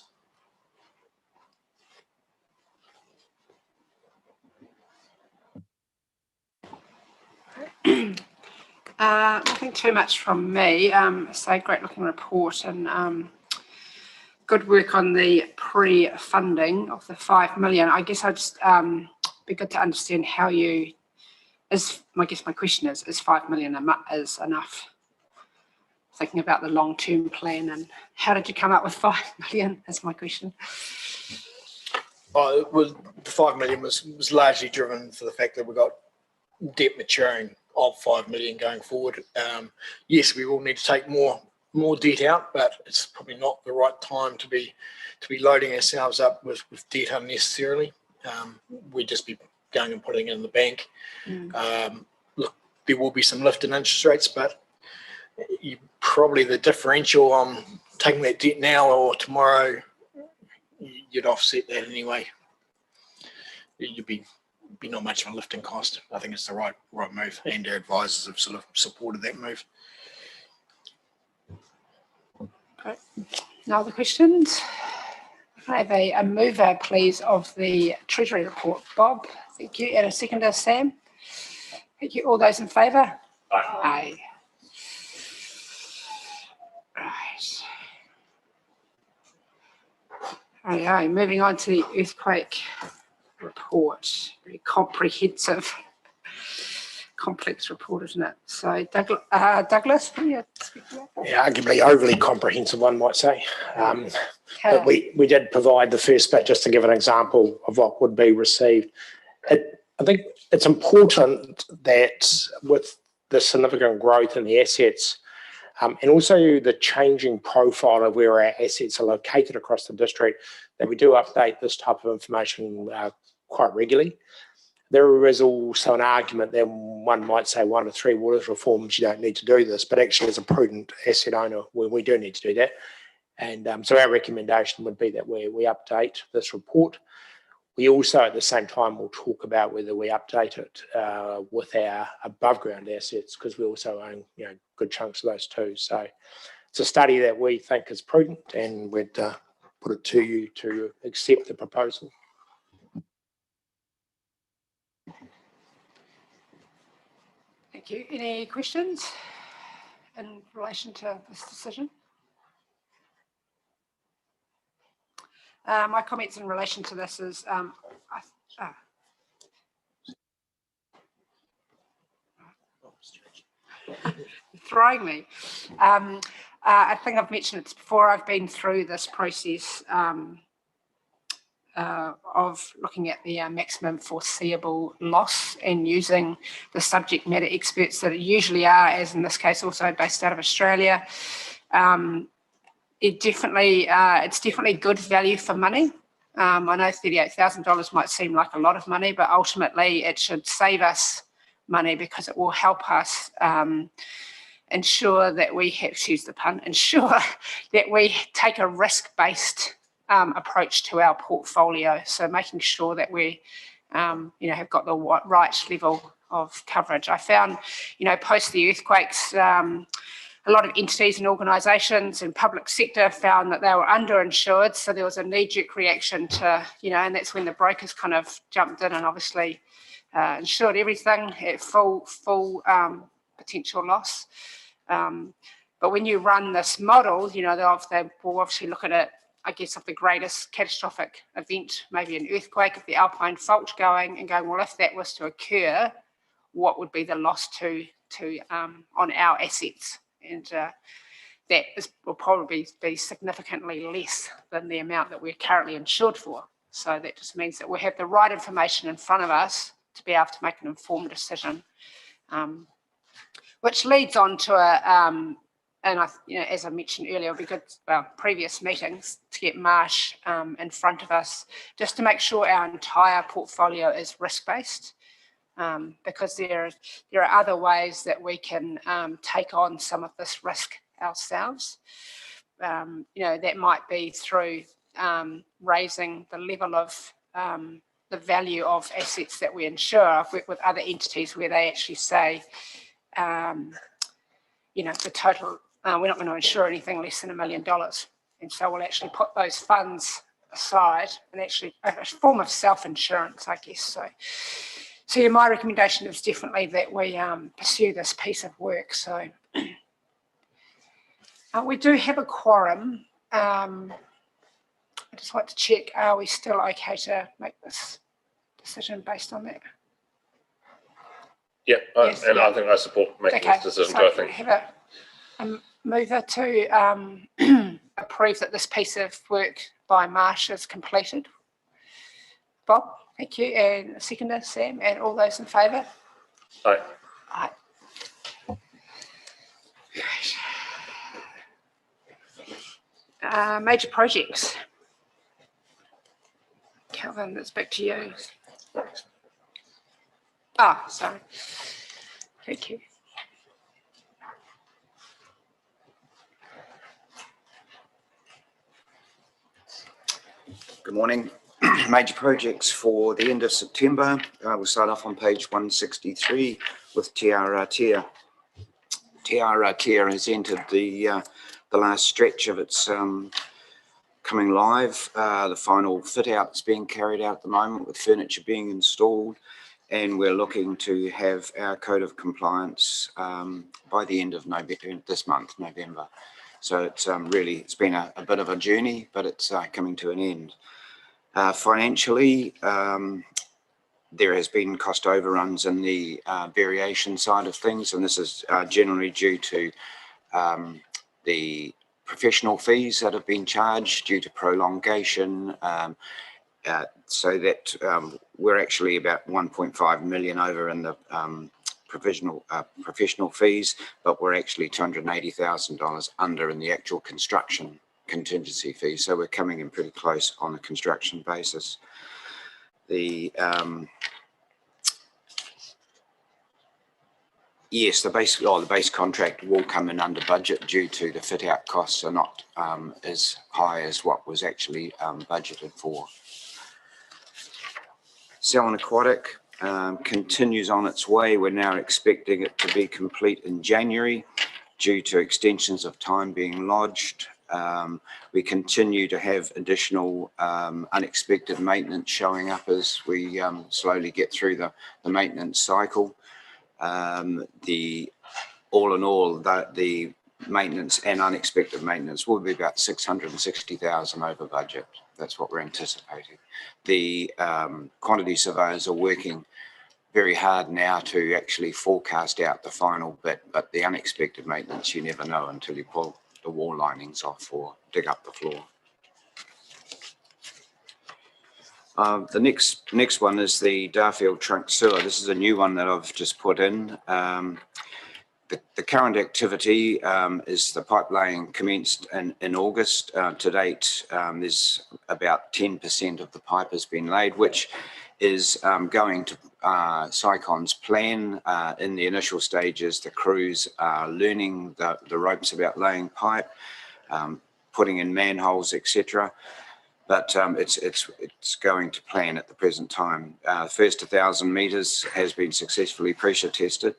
Nothing too much from me. So great looking report and good work on the pre-funding of the 5 million. I guess I'd just be good to understand how I guess my question is 5 million is enough? Thinking about the long-term plan, and how did you come up with 5 million? That's my question. Oh, the 5 million was largely driven for the fact that we got debt maturing of 5 million going forward. Yes, we will need to take more debt out, but it's probably not the right time to be loading ourselves up with debt unnecessarily. We'd just be going and putting it in the bank. Look, there will be some lift in interest rates, but probably the differential on taking that debt now or tomorrow, you'd offset that anyway. You'd be not much of a lifting cost. I think it's the right move, and our advisors have sort of supported that move. Great. No other questions? Can I have a mover, please, of the Treasury Report? Bob, thank you. And a seconder, Sam. Thank you. All those in favour? Aye. Right. Aye. Moving on to the earthquake report. Very comprehensive, complex report, isn't it? So, Douglas, can you speak to that? Yeah, arguably overly comprehensive, one might say. But we did provide the first bit just to give an example of what would be received. I think it's important that with the significant growth in the assets and also the changing profile of where our assets are located across the district, that we do update this type of information quite regularly. There is also an argument that one might say 1 to 3 waters reforms, you don't need to do this, but actually as a prudent asset owner, we do need to do that. And so our recommendation would be that we update this report. We also at the same time will talk about whether we update it with our above ground assets, because we also own good chunks of those too. So it's a study that we think is prudent, and we'd put it to you to accept the proposal. Thank you. Any questions in relation to this decision? My comments in relation to this is throwing me. I think I've mentioned it before. I've been through this process of looking at the maximum foreseeable loss and using the subject matter experts that usually are, as in this case, also based out of Australia. It's definitely good value for money. I know $38,000 might seem like a lot of money, but ultimately it should save us money because it will help us ensure that we ensure that we take a risk-based approach to our portfolio. So making sure that we, have got the right level of coverage. I found, post the earthquakes, a lot of entities and organisations and public sector found that they were underinsured. So there was a knee-jerk reaction to, and that's when the brokers kind of jumped in and obviously insured everything at full potential loss. But when you run this model, they will obviously look at it, I guess, of the greatest catastrophic event, maybe an earthquake, of the Alpine fault going, well, if that was to occur, what would be the loss to on our assets? And that will probably be significantly less than the amount that we're currently insured for. So that just means that we have the right information in front of us to be able to make an informed decision, which leads on to as I mentioned earlier, it'll be good, previous meetings, to get Marsh in front of us just to make sure our entire portfolio is risk-based. Because there are other ways that we can take on some of this risk ourselves. That might be through raising the level of the value of assets that we insure. I've worked with other entities where they actually say, the total we're not going to insure anything less than $1 million. And so we'll actually put those funds aside and actually a form of self-insurance, I guess. So yeah, my recommendation is definitely that we pursue this piece of work. So we do have a quorum. I'd just like to check, are we still okay to make this decision based on that? Yeah, Yes, and yeah. I think I support making Okay, this decision so too, I think. have a mover to approve that this piece of work by Marsh is completed. Bob, thank you, and a seconder, Sam, and all those in favour? Aye. Aye. Major projects. Calvin, it's back to you. Oh, sorry. Thank you. Good morning. Major projects for the end of September. We'll start off on page 163 with Tiara Tier. Tiara Tier has entered the last stretch of its coming live. The final fit out is being carried out at the moment with furniture being installed, and we're looking to have our code of compliance by the end of November, this month, November. So it's it's been a bit of a journey, but it's coming to an end. Financially, there has been cost overruns in the variation side of things, and this is generally due to the professional fees that have been charged due to prolongation, so that we're actually about 1.5 million over in the professional fees, but we're actually $280,000 under in the actual construction contingency fees. So we're coming in pretty close on a construction basis. The yes, the base contract will come in under budget due to the fit out costs are not as high as what was actually budgeted for. Selwyn Aquatic continues on its way. We're now expecting it to be complete in January due to extensions of time being lodged. We continue to have additional unexpected maintenance showing up as we slowly get through the maintenance cycle. All in all, the maintenance and unexpected maintenance will be about 660,000 over budget. That's what we're anticipating. The quantity surveyors are working very hard now to actually forecast out the final bit, but the unexpected maintenance, you never know until you pull the wall linings off or dig up the floor. The next one is the Darfield trunk sewer. This is a new one that I've just put in. The current activity is the pipe laying commenced in August. To date, there's about 10% of the pipe has been laid, which is going to SICON's plan. In the initial stages, the crews are learning the ropes about laying pipe, putting in manholes, etc. But it's going to plan at the present time. First 1,000 metres has been successfully pressure tested.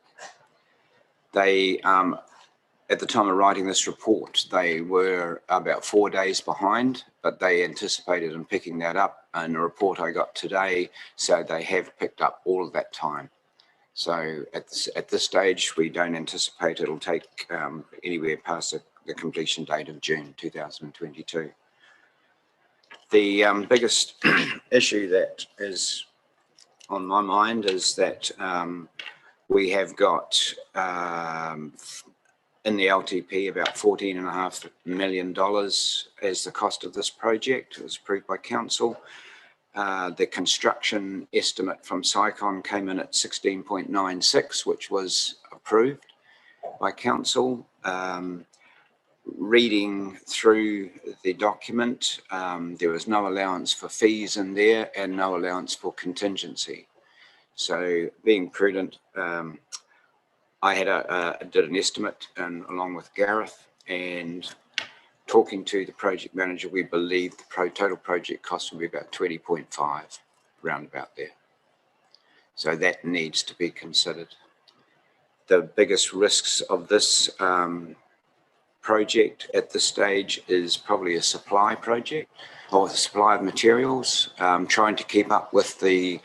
They, at the time of writing this report, they were about 4 days behind, but they anticipated in picking that up. And the report I got today said they have picked up all of that time. So at this stage, we don't anticipate it'll take anywhere past the completion date of June 2022. The biggest issue that is on my mind is that we have got in the LTP about $14.5 million as the cost of this project. It was approved by council. The construction estimate from SICON came in at 16.96, which was approved by council. Reading through the document, there was no allowance for fees in there and no allowance for contingency. So being prudent, I had did an estimate along with Gareth, and talking to the project manager, we believe the total project cost will be about 20.5, round about there. So that needs to be considered. The biggest risks of this project at this stage is probably a supply project or the supply of materials, trying to keep up with the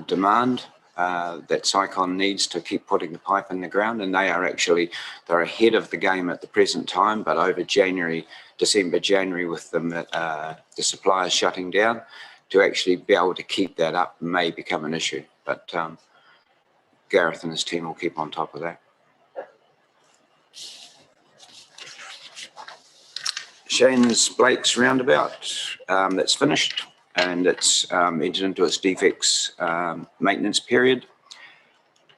demand that Cyclone needs to keep putting the pipe in the ground. And they're ahead of the game at the present time, but over December, January, with the suppliers shutting down, to actually be able to keep that up may become an issue. But Gareth and his team will keep on top of that. Shane's Blake's roundabout, that's finished, and it's entered into its defects maintenance period,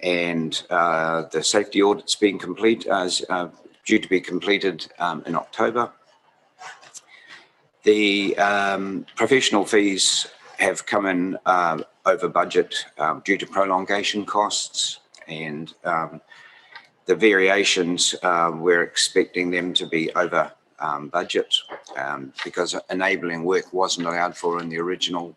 and the safety audit's been due to be completed in October. The professional fees have come in over budget due to prolongation costs, and the variations, we're expecting them to be over budget because enabling work wasn't allowed for in the original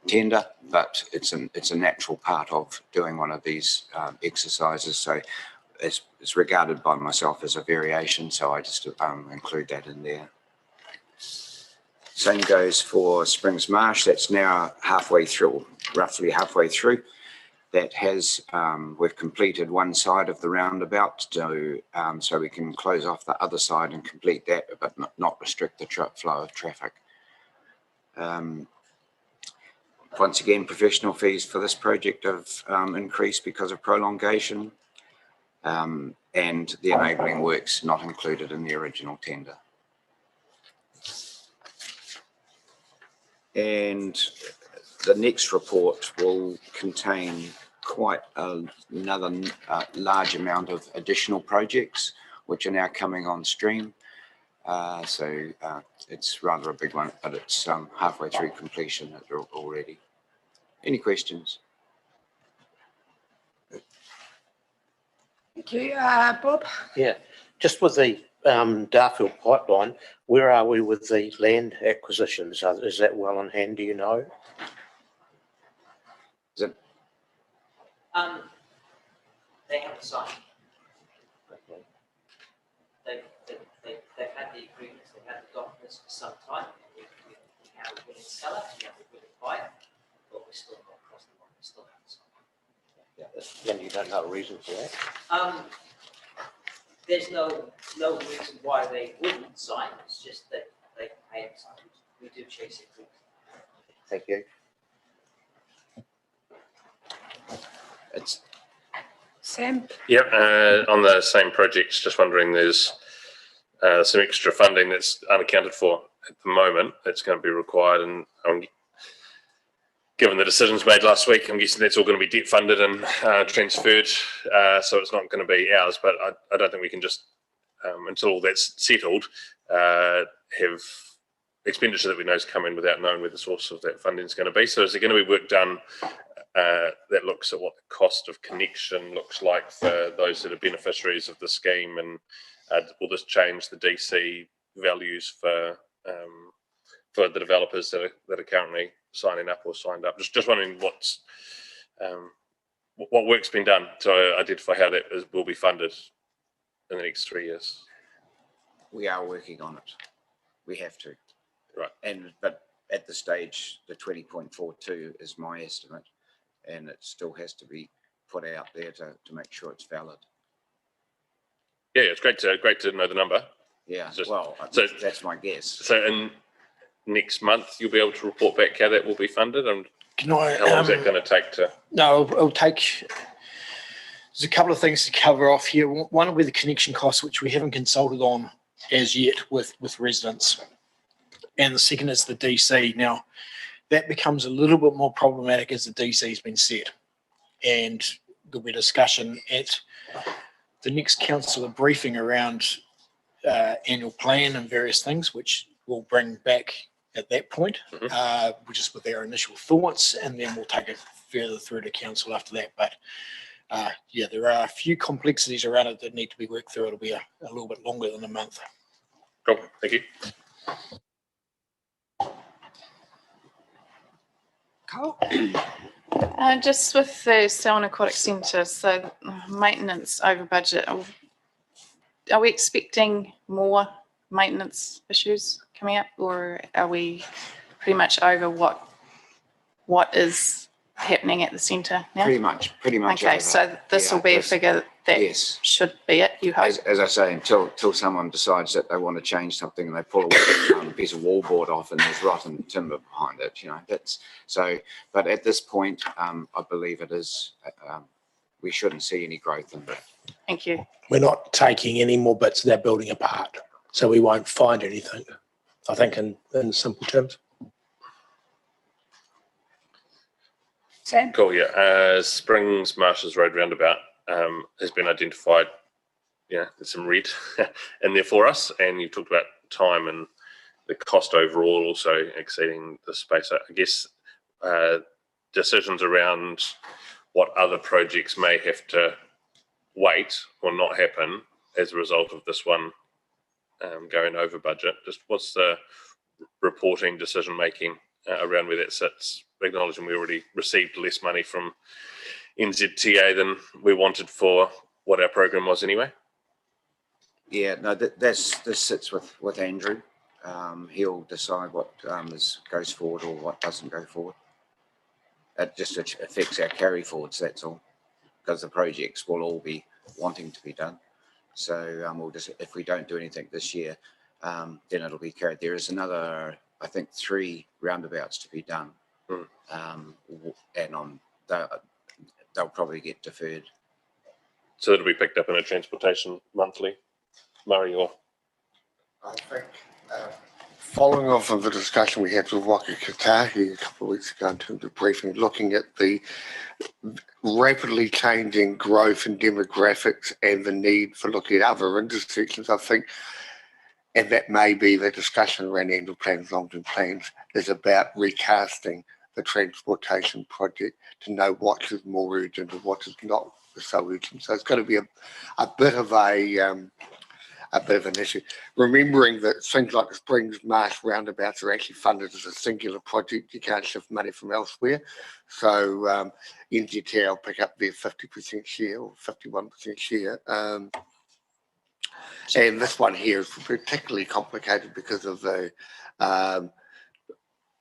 tender, but it's a natural part of doing one of these exercises. So it's regarded by myself as a variation, so I just include that in there. Same goes for Springs Marsh. That's now halfway through, roughly halfway through. That has, we've completed one side of the roundabout so we can close off the other side and complete that, but not restrict the flow of traffic. Once again, professional fees for this project have increased because of prolongation, and the enabling works not included in the original tender. And the next report will contain quite another large amount of additional projects which are now coming on stream. So it's rather a big one, but it's halfway through completion already. Any questions? Thank you. Bob? Yeah, just with the Darfield pipeline, where are we with the land acquisitions? Is that well in hand, do you know? Is it? They haven't signed. They've had the agreements, they've had the documents for some time. We have a willing seller, we have a willing buyer, but we're still not across the line. We still haven't signed. Yeah, and you don't know a reason for that? There's no reason why they wouldn't sign. It's just that they haven't signed. We do chase it. Thank you. Sam? Yep, on the same projects, just wondering, there's some extra funding that's unaccounted for at the moment that's going to be required, and given the decisions made last week, I'm guessing that's all going to be debt funded and transferred, so it's not going to be ours, but I don't think we can just, until all that's settled, have expenditure that we know is coming without knowing where the source of that funding is going to be. So is there going to be work done that looks at what the cost of connection looks like for those that are beneficiaries of the scheme, and will this change the DC values for the developers that are currently signing up or signed up? Just wondering what work's been done to identify how that will be funded in the next 3 years. We are working on it. We have to. Right. But at the stage, the 20.42 is my estimate, and it still has to be put out there to make sure it's valid. Yeah, it's great to know the number. Yeah, Just, well, so that's my guess. So in next month, you'll be able to report back how that will be funded, and how long is that going to take to? No, it'll take. There's a couple of things to cover off here. One will be the connection costs, which we haven't consulted on as yet with residents. And the second is the DC. Now, that becomes a little bit more problematic as the DC has been set. And there'll be discussion at the next councillor briefing around annual plan and various things, which we'll bring back at that point, just with our initial thoughts, and then we'll take it further through to council after that. But yeah, there are a few complexities around it that need to be worked through. It'll be a little bit longer than a month. Cool, thank you. Cole? Just with the Selwyn Aquatic Centre, so maintenance over budget, are we expecting more maintenance issues coming up, or are we pretty much over what is happening at the centre now? Pretty much. Okay, over. so this will Yeah, be a this- figure that Yes. should be it, you hope? As I say, until someone decides that they want to change something and they pull a piece of wallboard off and there's rotten timber behind it, you know, that's so. But at this point, I believe it is. We shouldn't see any growth in that. Thank you. We're not taking any more bits of that building apart, so we won't find anything, I think, in simple terms. Sam? Cool, yeah. Springs Marshes Road roundabout has been identified. Yeah, there's some red in there for us, and you talked about time and the cost overall also exceeding the space. I guess decisions around what other projects may have to wait or not happen as a result of this one going over budget. Just what's the reporting decision making around where that sits, acknowledging we already received less money from NZTA than we wanted for what our program was anyway? Yeah, no, this sits with Andrew. He'll decide what goes forward or what doesn't go forward. It just affects our carry forwards, that's all, because the projects will all be wanting to be done. So we'll just, if we don't do anything this year, then it'll be carried. There is another, I think, 3 roundabouts to be done, and they'll probably get deferred. So it'll be picked up in a transportation monthly, Murray, or? I think, following on from the discussion we had with Waka Katahi a couple of weeks ago in terms of briefing, looking at the rapidly changing growth in demographics and the need for looking at other intersections, I think, and that may be the discussion around annual plans, long-term plans, is about recasting the transportation project to know what is more urgent and what is not so urgent. So it's going to be a bit of an issue. Remembering that things like the Springs Marsh roundabouts are actually funded as a singular project. You can't shift money from elsewhere. So NZTA will pick up their 50% share or 51% share. And this one here is particularly complicated because of the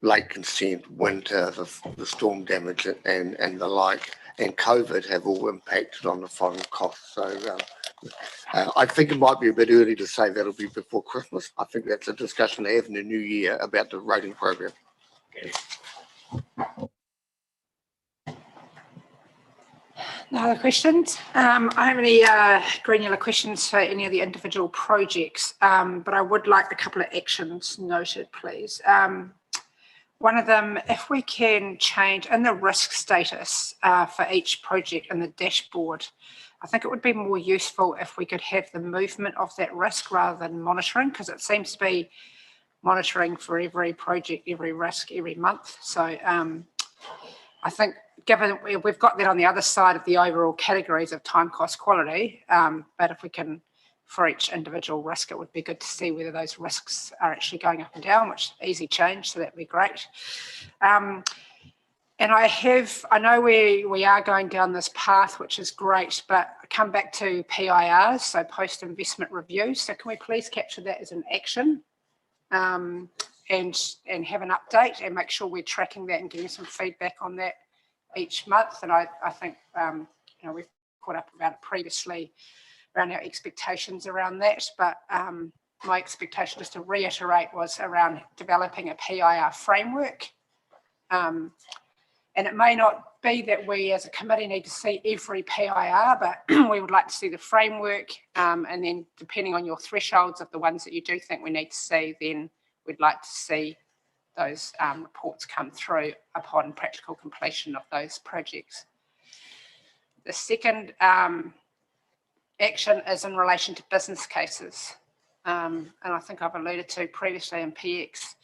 late consent, winter, the storm damage and the like, and COVID have all impacted on the final cost. So I think it might be a bit early to say that'll be before Christmas. I think that's a discussion to have in the new year about the roading program. No other questions? I don't have any granular questions for any of the individual projects, but I would like a couple of actions noted, please. One of them, if we can change in the risk status for each project in the dashboard, I think it would be more useful if we could have the movement of that risk rather than monitoring, because it seems to be monitoring for every project, every risk, every month. So I think given we've got that on the other side of the overall categories of time, cost, quality, but if we can, for each individual risk, it would be good to see whether those risks are actually going up and down, which is easy change, so that'd be great. And I know we are going down this path, which is great, but I come back to PIRs, so post-investment reviews. So can we please capture that as an action and have an update and make sure we're tracking that and getting some feedback on that each month? And I think, we've caught up about it previously around our expectations around that, but my expectation, just to reiterate, was around developing a PIR framework. And it may not be that we as a committee need to see every PIR, but we would like to see the framework, and then depending on your thresholds of the ones that you do think we need to see, then we'd like to see those reports come through upon practical completion of those projects. The second action is in relation to business cases. And I think I've alluded to previously in PX,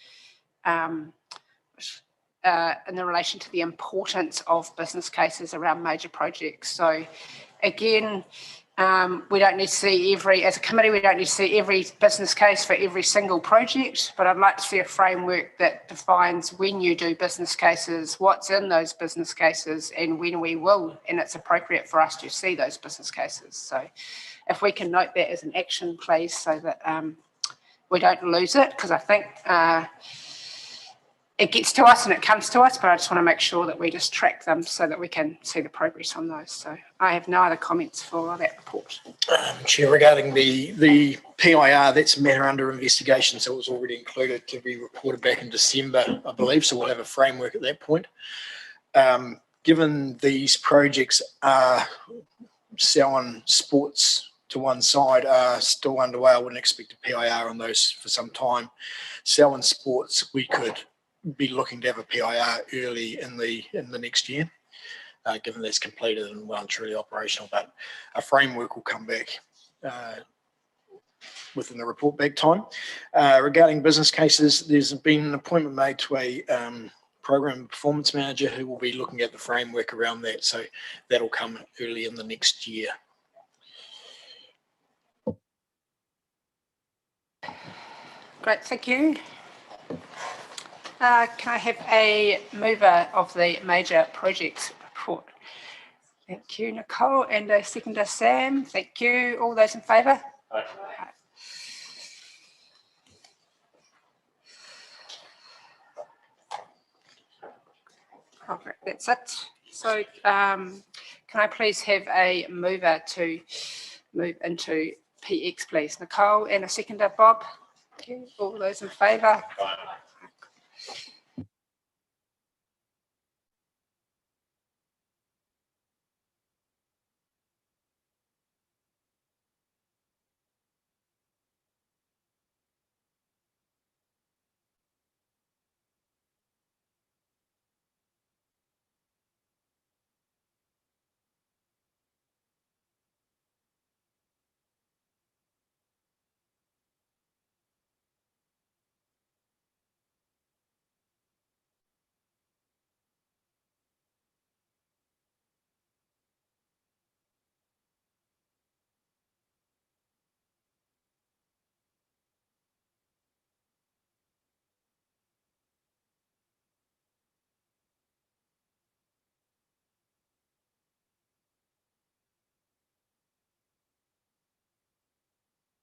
in the relation to the importance of business cases around major projects. So again, We don't need to see as a committee, we don't need to see every business case for every single project, but I'd like to see a framework that defines when you do business cases, what's in those business cases, and when we will, and it's appropriate for us to see those business cases. So if we can note that as an action, please, so that we don't lose it, because I think it gets to us and it comes to us, but I just want to make sure that we just track them so that we can see the progress on those. So I have no other comments for that report. Chair, regarding the PIR, that's a matter under investigation, so it was already included to be reported back in December, I believe, so we'll have a framework at that point. Given these projects are selling sports to one side are still underway, I wouldn't expect a PIR on those for some time. Selling sports, we could be looking to have a PIR early in the next year, given that's completed and well and truly operational. But a framework will come back within the report back time. Regarding business cases, there's been an appointment made to a program performance manager who will be looking at the framework around that. So that'll come early in the next year. Great, thank you. Can I have a mover of the major projects report? Thank you, Nicole, and a seconder, Sam. Thank you. All those in favour? Aye. Okay, that's it. So can I please have a mover to move into PX, please? Nicole, and a seconder, Bob. Thank you. All those in favour?